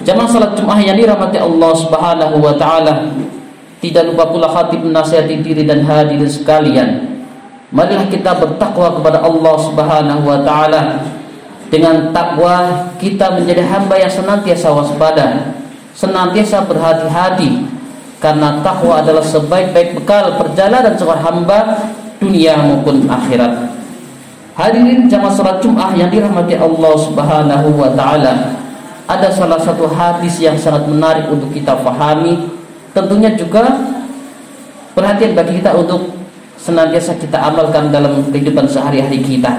Jamaah salat Jumat yang dirahmati Allah Subhanahu wa taala, tidak lupa pula khatib menasihati diri dan hadirin sekalian, marilah kita bertakwa kepada Allah Subhanahu wa taala. Dengan takwa kita menjadi hamba yang senantiasa waspada, senantiasa berhati-hati, karena takwa adalah sebaik-baik bekal perjalanan seorang hamba dunia maupun akhirat. Hadirin jamaah salat Jumat yang dirahmati Allah Subhanahu wa taala, ada salah satu hadis yang sangat menarik untuk kita pahami, tentunya juga perhatian bagi kita untuk senantiasa kita amalkan dalam kehidupan sehari-hari kita.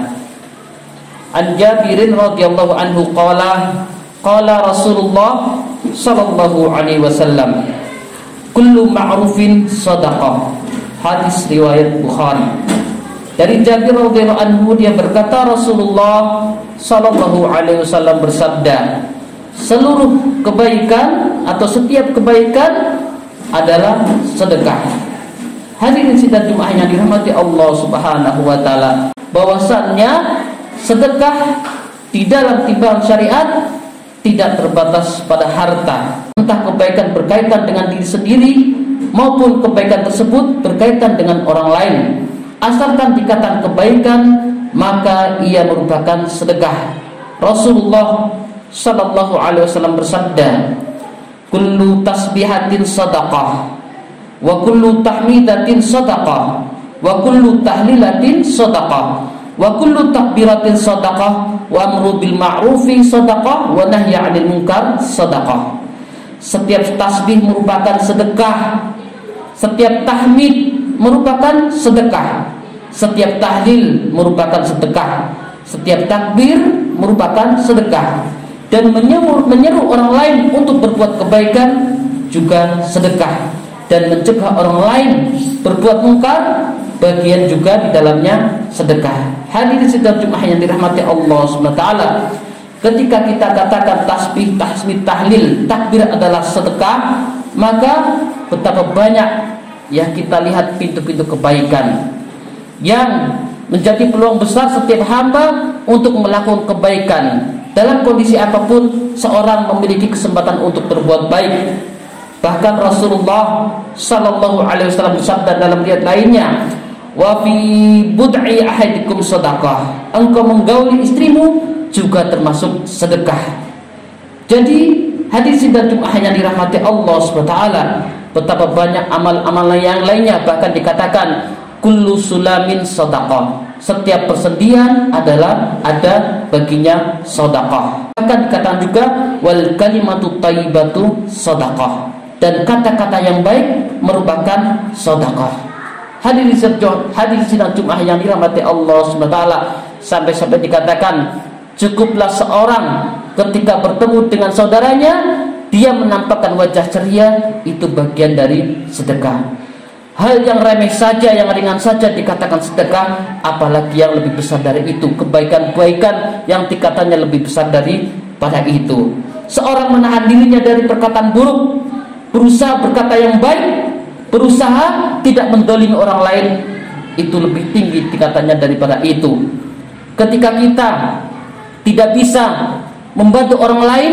An Jabirin radhiyallahu anhu qala Rasulullah sallallahu alaihi wasallam, kullu ma'rufin shadaqah. Hadis riwayat Bukhari. Dari Jabir radhiyallahu anhu, dia berkata Rasulullah sallallahu alaihi wasallam bersabda, seluruh kebaikan atau setiap kebaikan adalah sedekah. Hadirin sidang Jumat yang dirahmati Allah Subhanahu wa taala, bahwasannya sedekah di dalam timbangan syariat tidak terbatas pada harta, entah kebaikan berkaitan dengan diri sendiri maupun kebaikan tersebut berkaitan dengan orang lain. Asalkan dikatakan kebaikan, maka ia merupakan sedekah. Rasulullah sallallahu alaihi wasallam bersabda, kullu tasbihatin sadaqah, wa kullu tahmidatin sadaqah, wa kullu tahlilatin sadaqah, wa kullu takbiratin sadaqah, wa amru bil ma'rufi sadaqah, wa nahyi 'anil munkar sadaqah. Setiap tasbih merupakan sedekah, setiap tahmid merupakan sedekah, setiap tahlil merupakan sedekah, setiap takbir merupakan sedekah, dan menyeru orang lain untuk berbuat kebaikan juga sedekah, dan mencegah orang lain berbuat mungkar bagian juga di dalamnya sedekah. Hadirin sidang Jumat yang dirahmati Allah Subhanahu wa taala, ketika kita katakan tasbih, tahmid, tahlil, takbir adalah sedekah, maka betapa banyak ya kita lihat pintu-pintu kebaikan yang menjadi peluang besar setiap hamba untuk melakukan kebaikan. Dalam kondisi apapun seorang memiliki kesempatan untuk berbuat baik. Bahkan Rasulullah sallallahu alaihi wasallam bersabda dalam riwayat lainnya, wa fi bud'i ahadikum shadaqah. Engkau menggauli istrimu juga termasuk sedekah. Jadi hadis sidang Jumat yang dirahmati Allah Subhanahu wa taala, betapa banyak amal-amal yang lainnya, bahkan dikatakan kullu sulamin shadaqah. Setiap persendian adalah ada baginya sedekah. Bahkan dikatakan juga wal kalimatu thayyibatu sedekah, dan kata-kata yang baik merupakan sedekah. Hadirin sidang Jumat yang dirahmati Allah Subhanahu wa taala, sampai dikatakan cukuplah seorang ketika bertemu dengan saudaranya dia menampakkan wajah ceria, itu bagian dari sedekah. Hal yang remeh saja, yang ringan saja dikatakan sedekah, apalagi yang lebih besar dari itu, kebaikan-kebaikan yang tingkatannya lebih besar daripada itu. Seorang menahan dirinya dari perkataan buruk, berusaha berkata yang baik, berusaha tidak mendolimi orang lain, itu lebih tinggi tingkatannya daripada itu. Ketika kita tidak bisa membantu orang lain,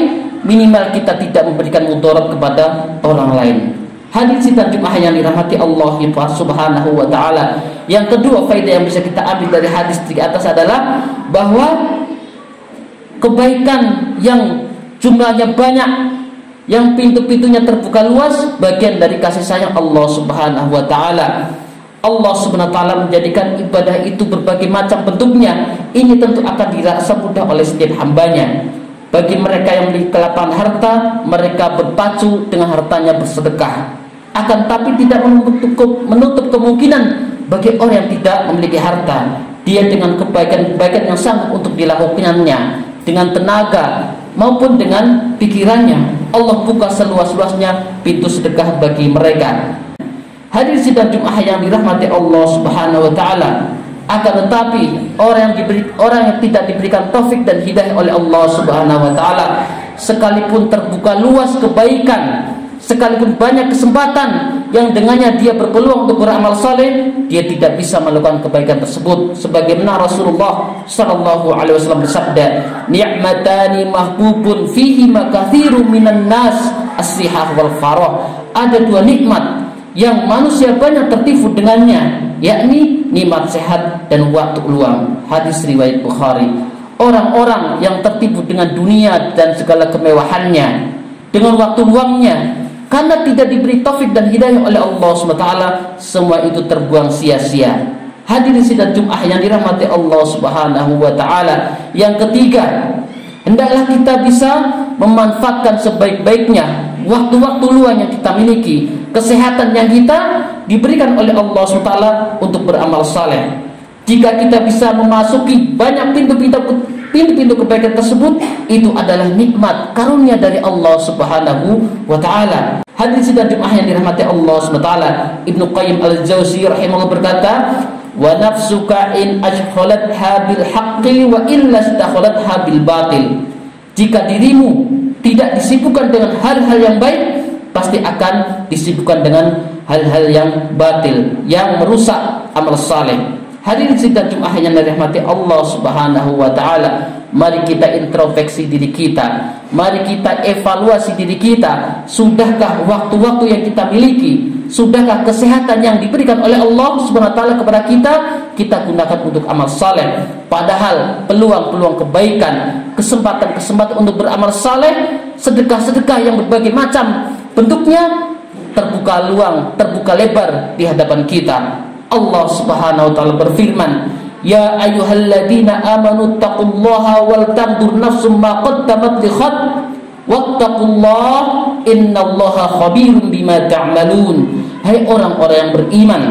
minimal kita tidak memberikan mudarat kepada orang lain. Hadirin sidang Jumat yang dirahmati Allah Subhanahu wa taala. Yang kedua, faedah yang bisa kita ambil dari hadis di atas adalah bahwa kebaikan yang jumlahnya banyak, yang pintu-pintunya terbuka luas, bagian dari kasih sayang Allah Subhanahu wa taala. Allah Subhanahu wa taala menjadikan ibadah itu berbagai macam bentuknya. Ini tentu akan dirasa mudah oleh setiap hambanya. Bagi mereka yang memiliki kelapangan harta, mereka berpacu dengan hartanya bersedekah. Akan tapi tidak menutup kemungkinan bagi orang yang tidak memiliki harta, dia dengan kebaikan-kebaikan yang sanggup untuk dilakukannya dengan tenaga maupun dengan pikirannya, Allah buka seluas-luasnya pintu sedekah bagi mereka. Hadirin sidang Jumat yang dirahmati Allah Subhanahu wa taala, akan tetapi orang yang tidak diberikan taufik dan hidayah oleh Allah Subhanahu wa taala, sekalipun terbuka luas kebaikan, sekalipun banyak kesempatan yang dengannya dia berpeluang untuk beramal saleh, dia tidak bisa melakukan kebaikan tersebut. Sebagaimana Rasulullah sallallahu alaihi wasallam bersabda, "Ni'matani mahbubun fihi makathirun minan nas, as-sihah wal farah." Ada dua nikmat yang manusia banyak tertipu dengannya, yakni nikmat sehat dan waktu luang. Hadis riwayat Bukhari. Orang-orang yang tertipu dengan dunia dan segala kemewahannya, dengan waktu luangnya, karena tidak diberi taufik dan hidayah oleh Allah SWT, semua itu terbuang sia-sia. Hadirin sidang Jumat yang dirahmati Allah Subhanahu wa taala. Yang ketiga, hendaklah kita bisa memanfaatkan sebaik-baiknya waktu-waktu luang yang kita miliki, kesehatan yang kita diberikan oleh Allah SWT untuk beramal saleh. Jika kita bisa memasuki banyak pintu-pintu kebaikan tersebut, itu adalah nikmat karunia dari Allah Subhanahu wa taala. Hadirin sidang Jumat yang dirahmati Allah Subhanahu wa taala, Ibnu Qayyim Al-Jauzi rahimahullah berkata, "Wa nafsuka in ajhalatha bil haqqi wa illa istakhalatha bil batil." Jika dirimu tidak disibukkan dengan hal-hal yang baik, pasti akan disibukkan dengan hal-hal yang batil, yang merusak amal saleh. Hadirin sidang Jumat yang dirahmati Allah Subhanahu wa taala, mari kita introspeksi diri kita, mari kita evaluasi diri kita. Sudahkah waktu-waktu yang kita miliki, sudahkah kesehatan yang diberikan oleh Allah Subhanahu wa taala kepada kita gunakan untuk amal saleh? Padahal peluang-peluang kebaikan, kesempatan-kesempatan untuk beramal saleh, sedekah-sedekah yang berbagai macam bentuknya terbuka luang, terbuka lebar di hadapan kita. Allah Subhanahu wa taala berfirman, "Ya ayyuhalladzina amanu taqullaha wal tanzur nafsum ma qaddamat lighad wattaqullaha innallaha khabirum bima ta'malun." Hai orang-orang yang beriman,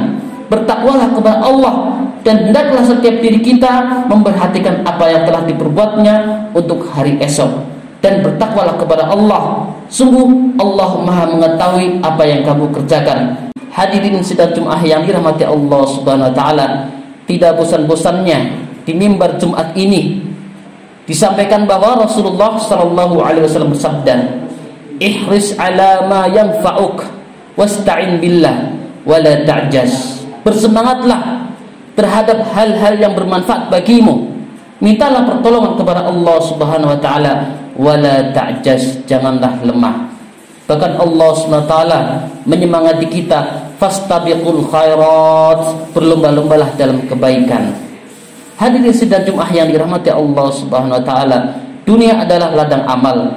bertakwalah kepada Allah dan hendaklah setiap diri kita memperhatikan apa yang telah diperbuatnya untuk hari esok, dan bertakwalah kepada Allah. Sungguh Allah Maha mengetahui apa yang kamu kerjakan. Hadirin sidang Jumat yang dirahmati Allah Subhanahu wa taala, tidak bosan-bosannya di mimbar Jumat ini disampaikan bahwa Rasulullah sallallahu alaihi wasallam bersabda, "Ihris ala ma yanfa'uk wasta'in billah wa la ta'jaz." Bersemangatlah terhadap hal-hal yang bermanfaat bagimu. Mintalah pertolongan kepada Allah Subhanahu wa taala, wa la ta'jaz, janganlah lemah. Bahkan Allah SWT menyemangati kita, fastabiqul khairat, berlomba-lombalah dalam kebaikan. Hadirin sidang Jumat yang dirahmati Allah Subhanahu wa taala, dunia adalah ladang amal.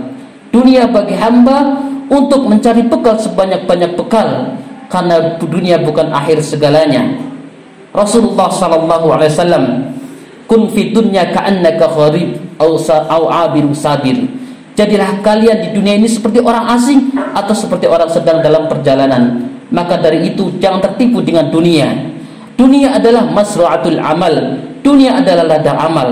Dunia bagi hamba untuk mencari bekal sebanyak-banyak bekal, karena dunia bukan akhir segalanya. Rasulullah sallallahu alaihi wasallam, "Kun fid dunya ka'annaka gharib au abiru sabir." Jadilah kalian di dunia ini seperti orang asing atau seperti orang sedang dalam perjalanan. Maka dari itu jangan tertipu dengan dunia. Dunia adalah masra'atul amal. Dunia adalah ladang amal.